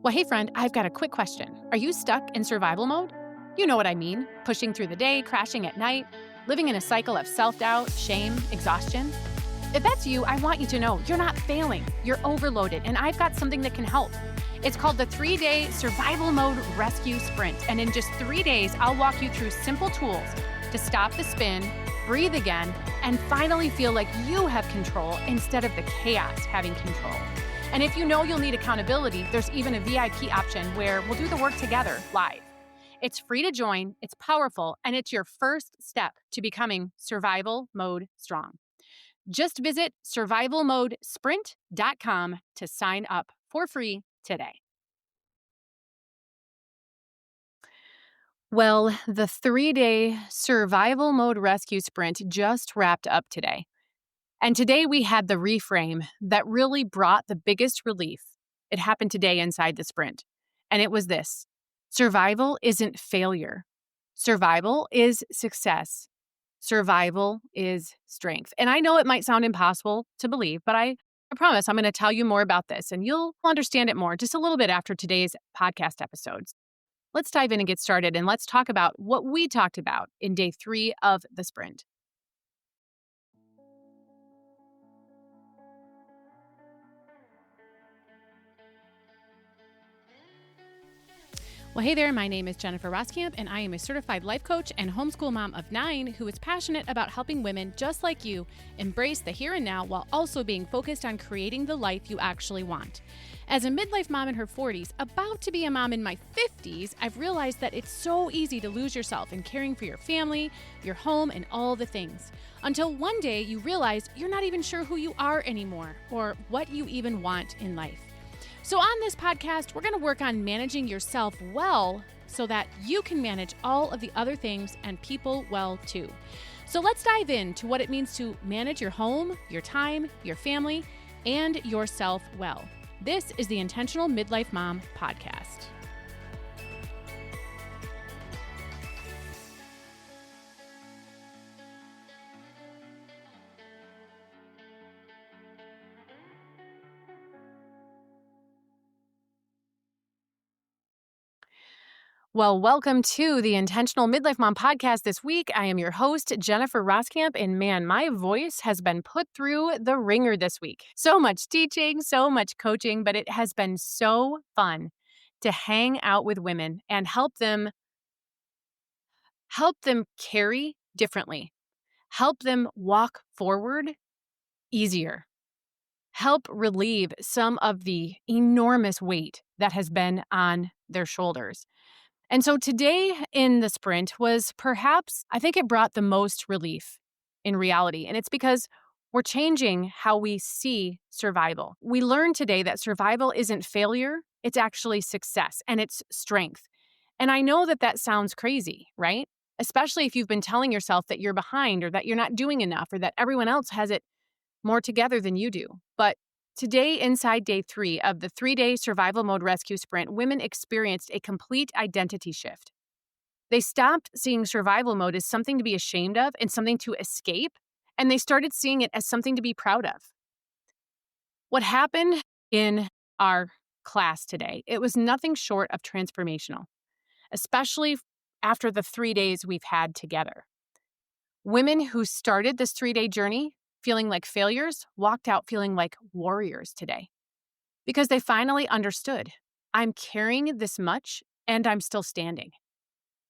Well, hey, friend, I've got a quick question. Are you stuck in survival mode? You know what I mean pushing through the day, crashing at night, living in a cycle of self doubt, shame, exhaustion. If that's you, I want you to know you're not failing. You're overloaded, and I've got something that can help. It's called the 3-Day Survival Mode Rescue Sprint. And in just 3 days, I'll walk you through simple tools to stop the spin, breathe again, and finally feel like you have control instead of the chaos having control. And if you know you'll need accountability, there's even a VIP option where we'll do the work together live. It's free to join, it's powerful, and it's your first step to becoming survival mode strong. Just visit survivalmodesprint.com to sign up for free today. Well, the 3-day survival mode rescue sprint just wrapped up today. And today we had the reframe that really brought the biggest relief. It happened today inside the sprint. And it was this: survival isn't failure. Survival is success. Survival is strength. And I know it might sound impossible to believe, but I promise I'm going to tell you more about this and you'll understand it more just a little bit after today's podcast episodes. Let's dive in and get started, and let's talk about what we talked about in day 3 of the sprint. Well, hey there, my name is Jennifer Roskamp, and I am a certified life coach and homeschool mom of 9 who is passionate about helping women just like you embrace the here and now while also being focused on creating the life you actually want. As a midlife mom in her 40s, about to be a mom in my 50s, I've realized that it's so easy to lose yourself in caring for your family, your home, and all the things. Until one day you realize you're not even sure who you are anymore or what you even want in life. So on this podcast, we're going to work on managing yourself well so that you can manage all of the other things and people well too. So let's dive into what it means to manage your home, your time, your family, and yourself well. This is the Intentional Midlife Mom podcast. Well, welcome to the Intentional Midlife Mom podcast this week. I am your host, Jennifer Roskamp, and man, my voice has been put through the ringer this week. So much teaching, so much coaching, but it has been so fun to hang out with women and help them carry differently, help them walk forward easier, help relieve some of the enormous weight that has been on their shoulders. And so today in the sprint was perhaps, I think it brought the most relief in reality. And it's because we're changing how we see survival. We learned today that survival isn't failure, it's actually success and it's strength. And I know that that sounds crazy, right? Especially if you've been telling yourself that you're behind or that you're not doing enough or that everyone else has it more together than you do. But today, inside day 3 of the 3-day survival mode rescue sprint, women experienced a complete identity shift. They stopped seeing survival mode as something to be ashamed of and something to escape, and they started seeing it as something to be proud of. What happened in our class today, it was nothing short of transformational, especially after the 3 days we've had together. Women who started this 3-day journey feeling like failures walked out feeling like warriors today because they finally understood, I'm carrying this much and I'm still standing.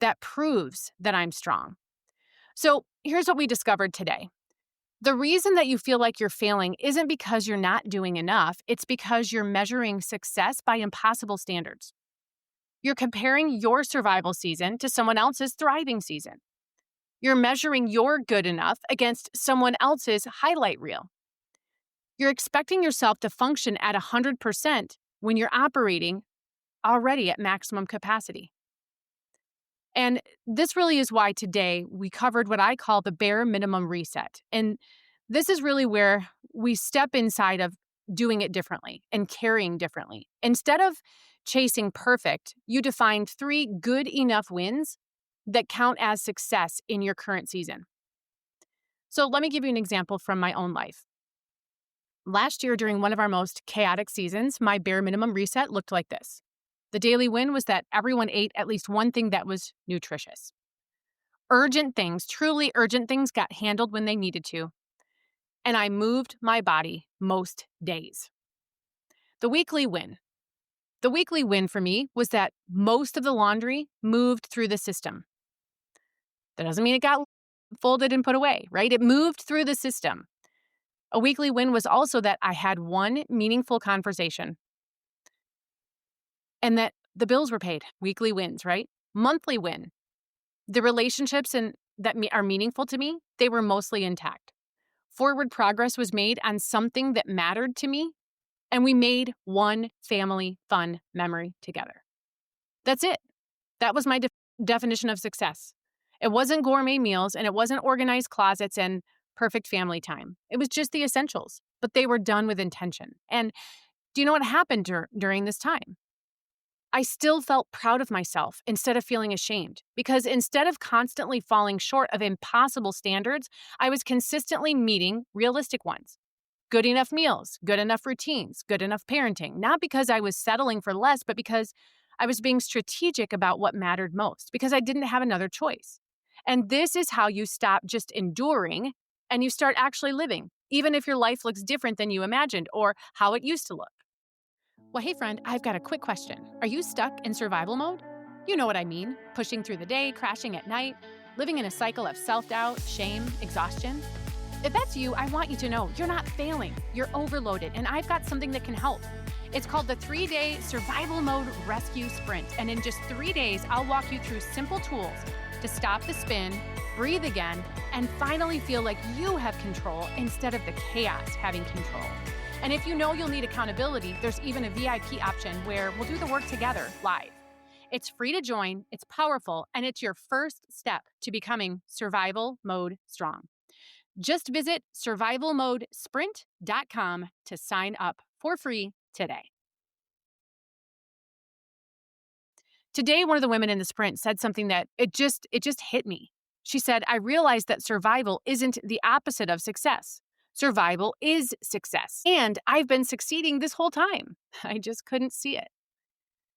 That proves that I'm strong. So here's what we discovered today. The reason that you feel like you're failing isn't because you're not doing enough. It's because you're measuring success by impossible standards. You're comparing your survival season to someone else's thriving season. You're measuring your good enough against someone else's highlight reel. You're expecting yourself to function at 100% when you're operating already at maximum capacity. And this really is why today we covered what I call the bare minimum reset. And this is really where we step inside of doing it differently and carrying differently. Instead of chasing perfect, you defined 3 good enough wins that count as success in your current season. So let me give you an example from my own life. Last year, during one of our most chaotic seasons, my bare minimum reset looked like this. The daily win was that everyone ate at least one thing that was nutritious. Urgent things, truly urgent things, got handled when they needed to. And I moved my body most days. The weekly win. The weekly win for me was that most of the laundry moved through the system. That doesn't mean it got folded and put away, right? It moved through the system. A weekly win was also that I had one meaningful conversation and that the bills were paid. Weekly wins, right? Monthly win. The relationships that are meaningful to me, they were mostly intact. Forward progress was made on something that mattered to me, and we made one family fun memory together. That's it. That was my definition of success. It wasn't gourmet meals, and it wasn't organized closets and perfect family time. It was just the essentials, but they were done with intention. And do you know what happened during this time? I still felt proud of myself instead of feeling ashamed, because instead of constantly falling short of impossible standards, I was consistently meeting realistic ones. Good enough meals, good enough routines, good enough parenting, not because I was settling for less, but because I was being strategic about what mattered most, because I didn't have another choice. And this is how you stop just enduring and you start actually living, even if your life looks different than you imagined or how it used to look. Well, hey, friend, I've got a quick question. Are you stuck in survival mode? You know what I mean. Pushing through the day, crashing at night, living in a cycle of self-doubt, shame, exhaustion. If that's you, I want you to know you're not failing. You're overloaded, and I've got something that can help. It's called the 3-Day Survival Mode Rescue Sprint. And in just 3 days, I'll walk you through simple tools to stop the spin, breathe again, and finally feel like you have control instead of the chaos having control. And if you know you'll need accountability, there's even a VIP option where we'll do the work together live. It's free to join, it's powerful, and it's your first step to becoming survival mode strong. Just visit survivalmodesprint.com to sign up for free today. Today, one of the women in the sprint said something that it just hit me. She said, I realized that survival isn't the opposite of success. Survival is success. And I've been succeeding this whole time. I just couldn't see it.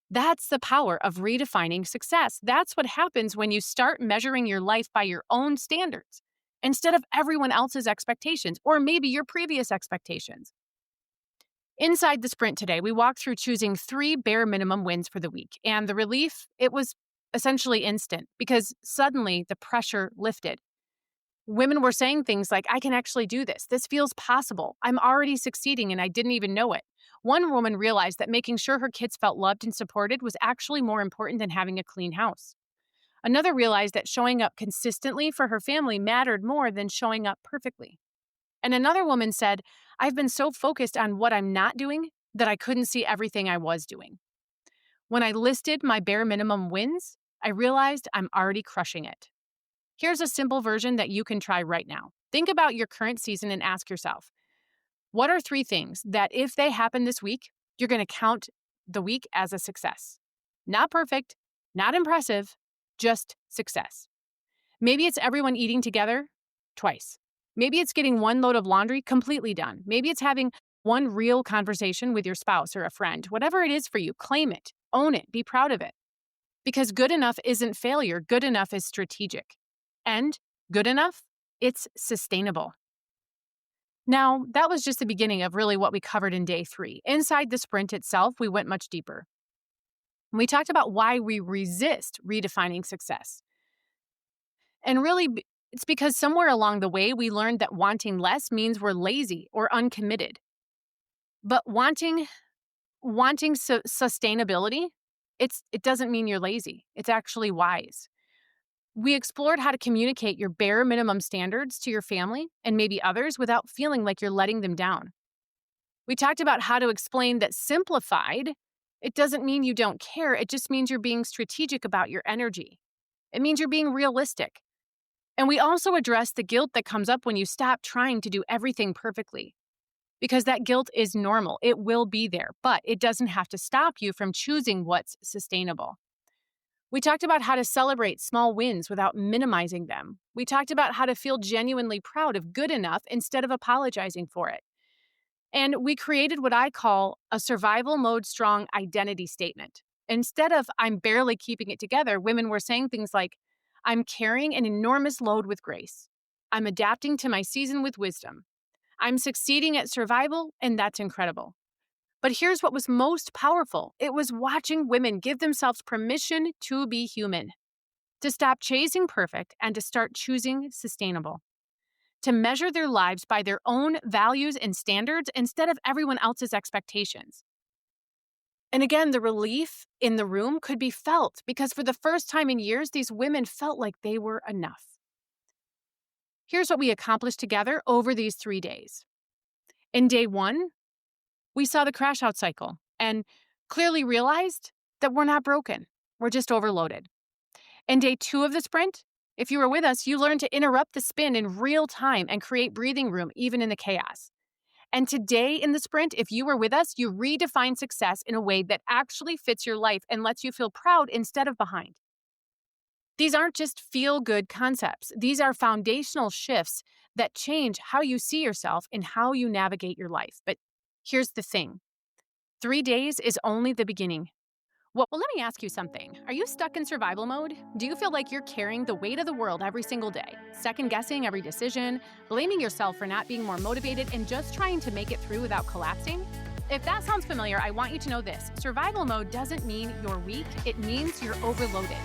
That's the power of redefining success. That's what happens when you start measuring your life by your own standards instead of everyone else's expectations or maybe your previous expectations. Inside the sprint today, we walked through choosing 3 bare minimum wins for the week. And the relief, it was essentially instant because suddenly the pressure lifted. Women were saying things like, I can actually do this. This feels possible. I'm already succeeding and I didn't even know it. One woman realized that making sure her kids felt loved and supported was actually more important than having a clean house. Another realized that showing up consistently for her family mattered more than showing up perfectly. And another woman said, I've been so focused on what I'm not doing that I couldn't see everything I was doing. When I listed my bare minimum wins, I realized I'm already crushing it. Here's a simple version that you can try right now. Think about your current season and ask yourself, what are 3 things that if they happen this week, you're going to count the week as a success? Not perfect, not impressive, just success. Maybe it's everyone eating together twice. Maybe it's getting 1 load of laundry completely done. Maybe it's having 1 real conversation with your spouse or a friend. Whatever it is for you, claim it, own it, be proud of it. Because good enough isn't failure. Good enough is strategic. And good enough, it's sustainable. Now, that was just the beginning of really what we covered in day 3. Inside the sprint itself, we went much deeper. We talked about why we resist redefining success. And really, it's because somewhere along the way, we learned that wanting less means we're lazy or uncommitted. But wanting sustainability, it doesn't mean you're lazy. It's actually wise. We explored how to communicate your bare minimum standards to your family and maybe others without feeling like you're letting them down. We talked about how to explain that simplified, it doesn't mean you don't care. It just means you're being strategic about your energy. It means you're being realistic. And we also addressed the guilt that comes up when you stop trying to do everything perfectly. Because that guilt is normal. It will be there, but it doesn't have to stop you from choosing what's sustainable. We talked about how to celebrate small wins without minimizing them. We talked about how to feel genuinely proud of good enough instead of apologizing for it. And we created what I call a survival mode strong identity statement. Instead of I'm barely keeping it together, women were saying things like, I'm carrying an enormous load with grace. I'm adapting to my season with wisdom. I'm succeeding at survival, and that's incredible. But here's what was most powerful it was watching women give themselves permission to be human, to stop chasing perfect and to start choosing sustainable, to measure their lives by their own values and standards instead of everyone else's expectations. And again, the relief in the room could be felt because for the first time in years, these women felt like they were enough. Here's what we accomplished together over these 3 days. In day 1, we saw the crash out cycle and clearly realized that we're not broken. We're just overloaded. In day 2 of the sprint, if you were with us, you learned to interrupt the spin in real time and create breathing room even in the chaos. And today in the sprint, if you were with us, you redefine success in a way that actually fits your life and lets you feel proud instead of behind. These aren't just feel-good concepts. These are foundational shifts that change how you see yourself and how you navigate your life. But here's the thing. 3 days is only the beginning. Well, let me ask you something. Are you stuck in survival mode? Do you feel like you're carrying the weight of the world every single day, second guessing every decision, blaming yourself for not being more motivated, and just trying to make it through without collapsing? If that sounds familiar, I want you to know this. Survival mode doesn't mean you're weak, it means you're overloaded.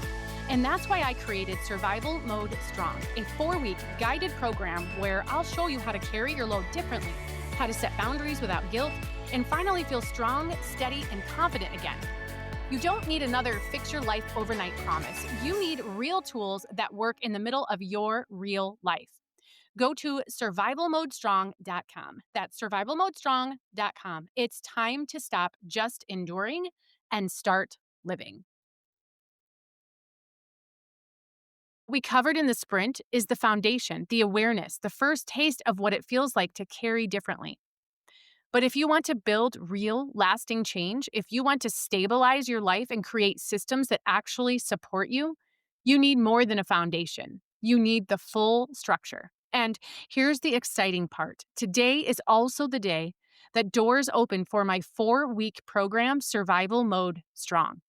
And that's why I created Survival Mode Strong, a 4-week guided program where I'll show you how to carry your load differently, how to set boundaries without guilt, and finally feel strong, steady, and confident again. You don't need another fix your life overnight promise. You need real tools that work in the middle of your real life. Go to survivalmodestrong.com. That's survivalmodestrong.com. It's time to stop just enduring and start living. We covered in the sprint is the foundation, the awareness, the first taste of what it feels like to carry differently. But if you want to build real, lasting change, if you want to stabilize your life and create systems that actually support you, you need more than a foundation. You need the full structure. And here's the exciting part. Today is also the day that doors open for my 4-week program, Survival Mode Strong.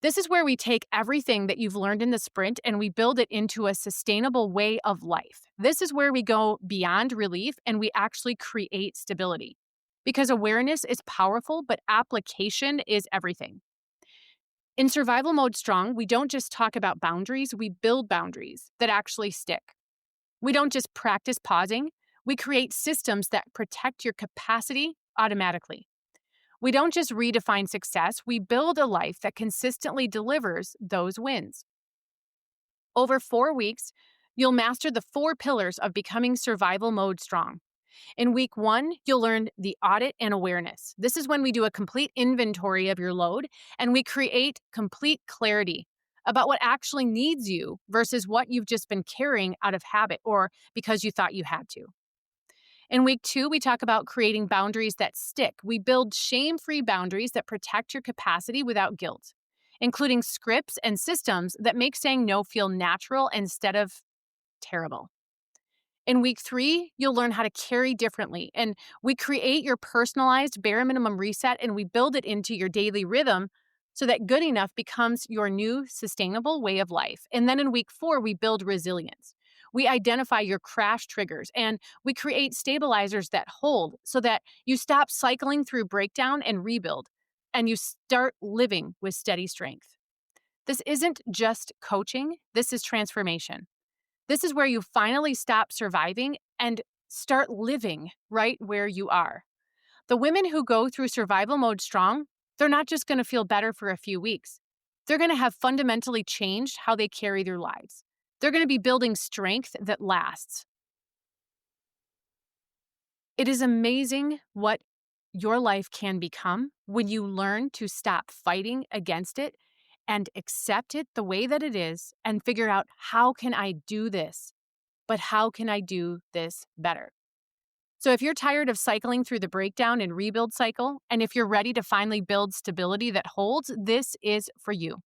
This is where we take everything that you've learned in the sprint and we build it into a sustainable way of life. This is where we go beyond relief and we actually create stability. Because awareness is powerful, but application is everything. In Survival Mode Strong, we don't just talk about boundaries, we build boundaries that actually stick. We don't just practice pausing, we create systems that protect your capacity automatically. We don't just redefine success, we build a life that consistently delivers those wins. Over 4 weeks, you'll master the 4 pillars of becoming survival mode strong. In week 1, you'll learn the audit and awareness. This is when we do a complete inventory of your load and we create complete clarity about what actually needs you versus what you've just been carrying out of habit or because you thought you had to. In week 2, we talk about creating boundaries that stick. We build shame-free boundaries that protect your capacity without guilt, including scripts and systems that make saying no feel natural instead of terrible. In week 3, you'll learn how to carry differently, and we create your personalized bare minimum reset and we build it into your daily rhythm so that good enough becomes your new sustainable way of life. And then in week 4, we build resilience. We identify your crash triggers and we create stabilizers that hold so that you stop cycling through breakdown and rebuild and you start living with steady strength. This isn't just coaching, this is transformation. This is where you finally stop surviving and start living right where you are. The women who go through survival mode strong, they're not just going to feel better for a few weeks. They're going to have fundamentally changed how they carry their lives. They're going to be building strength that lasts. It is amazing what your life can become when you learn to stop fighting against it and accept it the way that it is and figure out, how can I do this? But how can I do this better? So if you're tired of cycling through the breakdown and rebuild cycle, and if you're ready to finally build stability that holds, this is for you.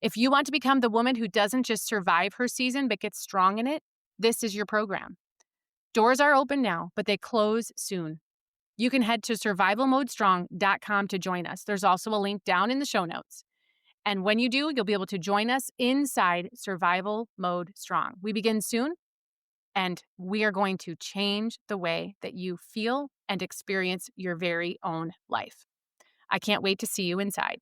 If you want to become the woman who doesn't just survive her season but gets strong in it, this is your program. Doors are open now, but they close soon. You can head to survivalmodestrong.com to join us. There's also a link down in the show notes. And when you do, you'll be able to join us inside Survival Mode Strong. We begin soon, and we are going to change the way that you feel and experience your very own life. I can't wait to see you inside.